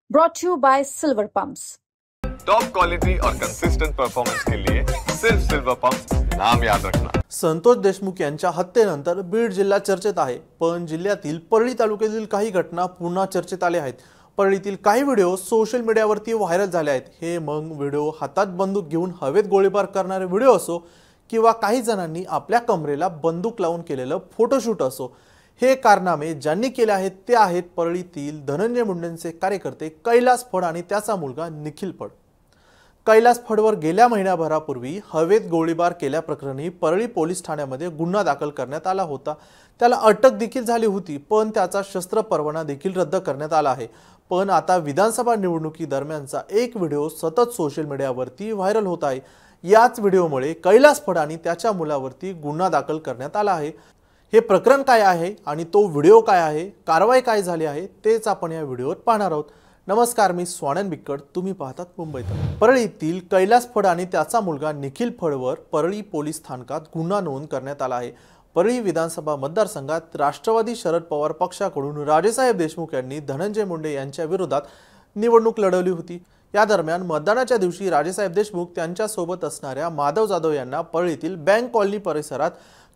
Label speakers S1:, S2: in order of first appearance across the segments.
S1: brought to you by Silver Pumps.
S2: Top quality और consistent performance के लिए सिर्फ silver pumps नाम याद रखना।
S3: संतोष देशमुख यांच्या हत्येनंतर बीड जिल्हा चर्चेत आहे, पण जिल्ह्यातील परळी तालुक्यातील काही घटना पुन्हा चर्चेत आल्या आहेत। परळीतील काही व्हिडिओ सोशल मीडियावरती व्हायरल झाले आहेत। हे मग व्हिडिओ हातात बंदूक घेऊन हवेत गोळीबार करणारे व्हिडिओ असो किंवा काही जणांनी आपल्या कमरेला बंदूक लावून केलेलं फोटोशूट असो, हे कारनामे ज्यांनी केले आहेत ते आहेत परळीतील धनंजय मुंडेंचे कार्यकर्ते कैलास फड आणि त्याचा मुलगा निखिल फड। कैलास फडवर गेल्या महिन्याभरापूर्वी हवेत गोळीबार केल्याप्रकरणी परळी पोलीस ठाण्यामध्ये गुन्हा दाखल करण्यात आला होता। त्याला अटक देखील झाली होती, पण त्याचा शस्त्र परवाना देखील रद्द करण्यात आला आहे। पण आता विधानसभा निवडणुकी दरम्यानचा एक व्हिडिओ सतत सोशल मीडियावरती व्हायरल होत आहे। याच व्हिडिओमुळे कैलास फड आणि त्याच्या मुलावरती गुन्हा दाखल करण्यात आला आहे। हे प्रकरण काय आहे आणि तो व्हिडिओ काय आहे, कारवाई काय झाली आहे, तेच आपण या व्हिडिओत पाहणार आहोत। नमस्कार, मी स्वानंद बिक्कड, तुम्ही पाहतात मुंबई तक। परळीतील कैलास फड आणि त्याचा मुलगा निखिल फडवर परळी पोलीस स्थानकात गुन्हा नोंद करण्यात आला आहे। परळी विधानसभा मतदारसंघात राष्ट्रवादी शरद पवार पक्षाकडून राजेसाहेब देशमुख यांनी धनंजय मुंडे यांच्या विरोधात निवडणूक लढवली होती। या दरम्यान मतदानाच्या दिवशी राजेसाहेब देशमुख त्यांच्या सोबत असणाऱ्या माधव जाधव यांना परळीतील बँक कॉलनी परिसरात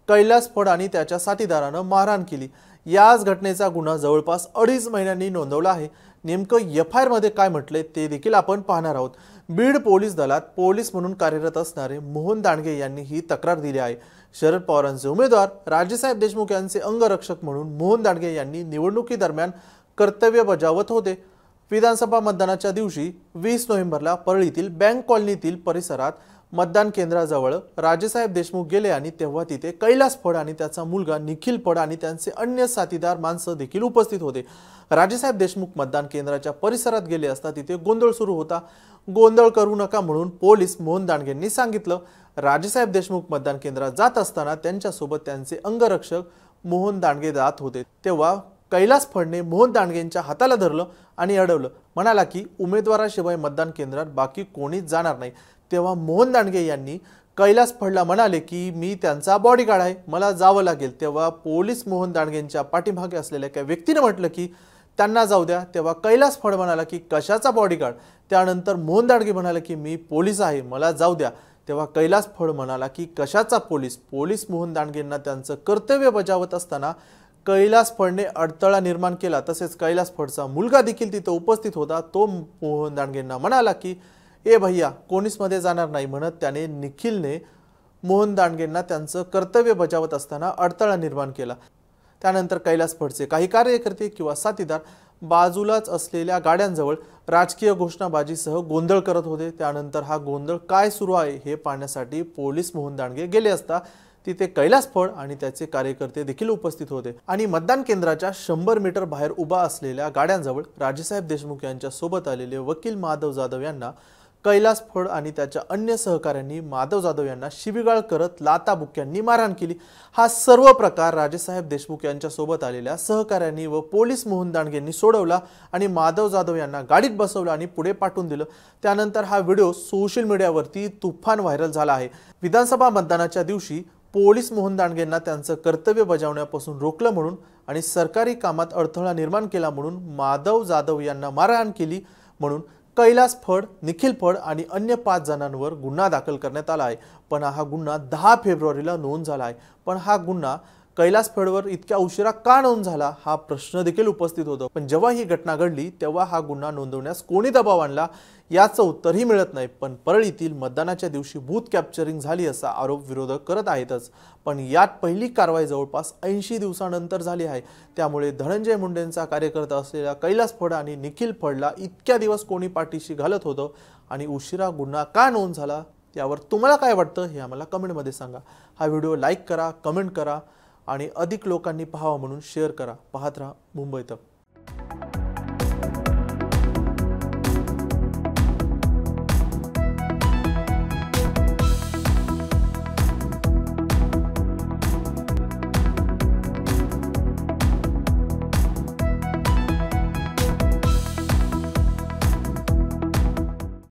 S3: कैलास फड आणि त्याच्या साथीदारानं मारहाण केली। याच घटनेचा गुन्हा जवळपास 2.5 महिन्यांनी नोंदवला आहे। नेमकं एफआयआर मध्ये काय म्हटले ते देखील आपण पाहणार आहोत। बीड पोलीस दलात पोलीस म्हणून कार्यरत असणारे मोहन दांडगे यांनी ही तक्रार दिली आहे। शरद पवारांचे उमेदवार राजेसाहेब देशमुख यांचे अंगरक्षक म्हणून मोहन दांडगे यांनी निवडणुकी दरम्यान कर्तव्य बजावत होते। विधानसभा मतदानाच्या दिवशी 20 नोव्हेंबरला परळीतील बँक कॉलनीतील परिसरात मतदान केंद्राजवळ राजेसाहेब देशमुख गेले आणि तेव्हा तिथे कैलास फड आणि त्याचा मुलगा निखिल फड आणि त्यांचे अन्य साथीदार माणसं देखील उपस्थित होते। राजेसाहेब देशमुख मतदान केंद्राच्या परिसरात गेले असता तिथे गोंधळ सुरू होता। गोंधळ करू नका म्हणून पोलीस मोहन दांडगेंनी सांगितलं। राजेसाहेब देशमुख मतदान केंद्रात जात असताना त्यांच्यासोबत त्यांचे अंगरक्षक मोहन दांडगे जात होते, तेव्हा कैलास फडने मोहन दांडगेंच्या हाताला धरलं आणि अडवलं, म्हणाला की उमेदवाराशिवाय मतदान केंद्रात बाकी कोणीच जाणार नाही। तेव्हा मोहन दांडगे यांनी कैलास फडला म्हणाले की मी त्यांचा बॉडीगार्ड आहे, मला जावं लागेल। तेव्हा पोलीस मोहन दांडगेंच्या पाठीमागे असलेल्या एका व्यक्तीने म्हटलं की त्यांना जाऊ द्या। तेव्हा कैलास फड म्हणाला की कशाचा बॉडीगार्ड। त्यानंतर मोहन दांडगे म्हणाले की मी पोलीस आहे, मला जाऊ द्या। तेव्हा कैलास फड म्हणाला की कशाचा पोलीस। पोलीस मोहन दांडगेंना त्यांचं कर्तव्य बजावत असताना कैलास फडने अडथळा निर्माण केला। तसेच कैलास फडचा मुलगा देखील तिथे उपस्थित होता। तो मोहन दांडगेंना म्हणाला की ए भैया, कोणीच मध्ये जाणार नाही म्हणत त्याने निखिलने मोहन दांडगेंना त्यांचं कर्तव्य बजावत असताना अडथळा निर्माण केला। त्यानंतर कैलास फडचे काही कार्यकर्ते किंवा साथीदार बाजूलाच असलेल्या गाड्यांजवळ राजकीय घोषणाबाजीसह गोंधळ करत होते। त्यानंतर हा गोंधळ काय सुरू आहे हे पाहण्यासाठी पोलीस मोहन दांडगे गेले असता तिथे कैलास फड आणि त्याचे कार्यकर्ते देखील उपस्थित होते आणि मतदान केंद्राच्या 100 मीटर बाहेर उभा असलेल्या गाड्यांजवळ राजेसाहेब देशमुख यांच्या सोबत आलेले वकील माधव जाधव यांना कैलास फड आणि त्याच्या अन्य सहकाऱ्यांनी माधव जाधव यांना शिवीगाळ करत लाताबुक्क्यांनी मारहाण केली। हा सर्व प्रकार राजेसाहेब देशमुख यांच्या सोबत आलेल्या सहकाऱ्यांनी व पोलीस मोहन दांडगेंनी सोडवला आणि माधव जाधव यांना गाडीत बसवलं आणि पुढे पाठवून दिलं। त्यानंतर हा व्हिडिओ सोशल मीडियावरती तुफान व्हायरल झाला आहे। विधानसभा मतदानाच्या दिवशी पोलीस मोहन दांडगेंना त्यांचं कर्तव्य बजावण्यापासून रोखलं म्हणून आणि सरकारी कामात अडथळा निर्माण केला म्हणून माधव जाधव यांना मारहाण केली म्हणून कैलास फड, निखिल फड आणि अन्य 5 जणांवर गुन्हा दाखल करण्यात आला आहे। पण हा गुन्हा 10 फेब्रुवारीला नोंद झाला आहे। पण हा गुन्हा कैलास फडवर इतक्या उशिरा का नोंद झाला हा प्रश्न देखील उपस्थित होतो। पण जेव्हा ही घटना घडली तेव्हा हा गुन्हा नोंदवण्यास कोणी दबाव आणला याचं उत्तरही मिळत नाही। पण परळीतील मतदानाच्या दिवशी बूथ कॅप्चरिंग झाली असा आरोप विरोधक करत आहेतच, पण यात पहिली कारवाई जवळपास 80 दिवसांनंतर झाली आहे। त्यामुळे धनंजय मुंडेंचा कार्यकर्ता असलेल्या कैलास फड आणि निखिल फडला इतक्या दिवस कोणी पाठीशी घालत होतं आणि उशिरा गुन्हा का नोंद झाला यावर तुम्हाला काय वाटतं हे आम्हाला कमेंटमध्ये सांगा। हा व्हिडिओ लाईक करा, कमेंट करा आणि अधिक लोकांनी पाहावा म्हणून शेअर करा। पाहत राहा मुंबई तक।